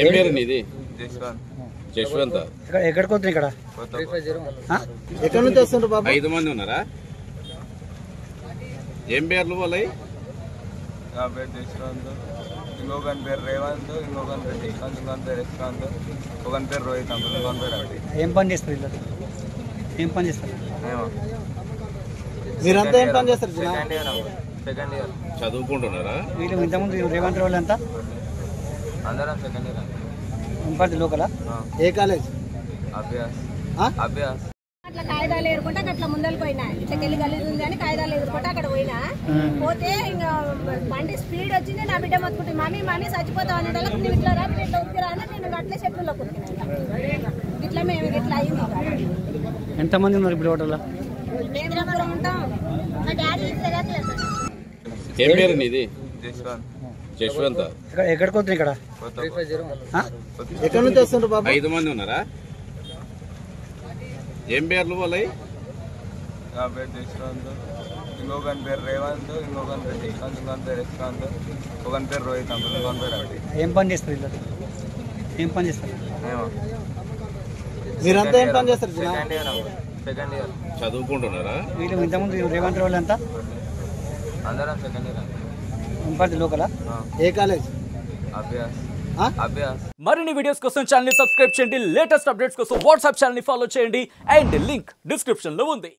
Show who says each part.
Speaker 1: ఏం పేరు నీది?
Speaker 2: జశ్వంత్.
Speaker 3: ఎక్కడికి వస్తుంది ఇక్కడ?
Speaker 2: ఎక్కడి నుంచి వస్తుండ్రు బాబు? 5 మంది ఉన్నారా? ఏం పేర్లు వాళ్ళవి?
Speaker 4: నా పేరు జశ్వంత్, ఇంకొకని పేరు రేవంత్, ఇంకొకని పేరు శ్రీకాంత్, ఇంకొకని పేరు యశ్వంత్, ఒకని పేరు రోహిత్, ఇంకొకని పేరు అవి.
Speaker 3: ఏం పని చేస్తారు వీళ్ళు? ఏం పని చేస్తారు?
Speaker 2: మీరంతా ఏం పని చేస్తారు?
Speaker 4: సెకండ్ ఇయర్
Speaker 2: చదువుకుంటున్నారా?
Speaker 3: వీళ్ళు ఇంతకుముందు రేవంత్ వాళ్ళు అంతా
Speaker 4: అందరం సెకండ్ ఇయర్.
Speaker 3: ఇంపార్టీ లోకలా?
Speaker 2: ఏ కాలేజ్?
Speaker 4: అభ్యాస్.
Speaker 5: అట్లా కాగితాలు ఎదుర్కొంటే అట్లా ముందరికి పోయినా, ఇట్లా వెళ్ళి గలీజ్ ఉంది అని కాగితాలు ఎదుర్కొంటే అక్కడ పోయినా. పోతే ఇంకా బండి స్పీడ్ వచ్చింది, నా బిడ్డ మొత్తుకుంటుంది, మమ్మీ మమ్మీ చచ్చిపోతావు అనే వాళ్ళకి నువ్వు ఇట్లా రా, ఇట్లా ఉరికిరా అని నేను అట్లే చెట్లలో కుట్టినా. ఇట్లా మేము ఇట్లా అయింది.
Speaker 3: ఎంతమంది ఉన్నారు ఇప్పుడు హోటల్లో?
Speaker 5: మేము ముగ్గురం ఉంటాం. మా డాడీ
Speaker 1: ఏం పేరు నీది?
Speaker 2: జశ్వంత్.
Speaker 3: ఎక్కడికి వస్తుంది ఇక్కడ?
Speaker 2: ఎక్కడి నుంచి వస్తుండ్రు బాబు? 5 మంది ఉన్నారా? ఏం పేర్లు వాళ్ళవి?
Speaker 4: నా పేరు జశ్వంత్, ఇంకొకని పేరు రేవంత్, ఇంకొకని పేరు శ్రీకాంత్, ఇంకొకని పేరు యశ్వంత్, ఒకని పేరు రోహిత్, ఇంకొకని పేరు అవి.
Speaker 3: ఏం పని చేస్తారు వీళ్ళు? ఏం పని చేస్తారు?
Speaker 2: మీరంతా ఏం పని చేస్తారు?
Speaker 4: సెకండ్ ఇయర్
Speaker 1: చదువుకుంటున్నారా?
Speaker 3: వీళ్ళు ఇంతకుముందు రేవంత్ వాళ్ళు అంతా
Speaker 4: అందరం సెకండ్ ఇయర్.
Speaker 3: ఇంపార్టీ లోకలా?
Speaker 2: ఏ కాలేజ్?
Speaker 4: అభ్యాస్.
Speaker 6: మరిన్ని వీడియోస్ కోసం ఛానల్ ని సబ్స్క్రైబ్ చేయండి, లేటెస్ట్ అప్డేట్స్ కోసం వాట్సాప్ ఛానల్ ని ఫాలో చేయండి అండ్ లింక్ డిస్క్రిప్షన్ లో ఉంది.